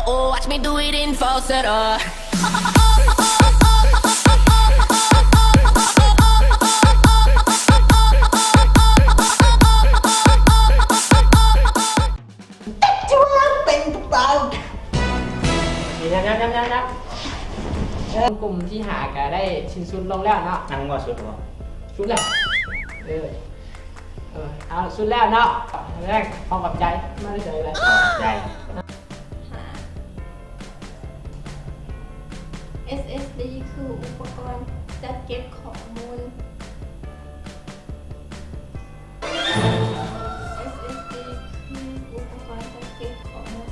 Watch me do it in falsetto. เป็นตุ๊กตายับกลุ่มที่หาก็ได้ชิ้นสุดลงแล้วเนาะ นั่งว่าสุดหรอ สุดแล้วเอาสุดแล้วเนาะแรกความกับใจไม่ได้ใจเลย ใหญ่ SSD คืออุปกรณ์จัดเก็บข้อมูล SSD คืออุปกรณ์จัดเก็บข้อมูล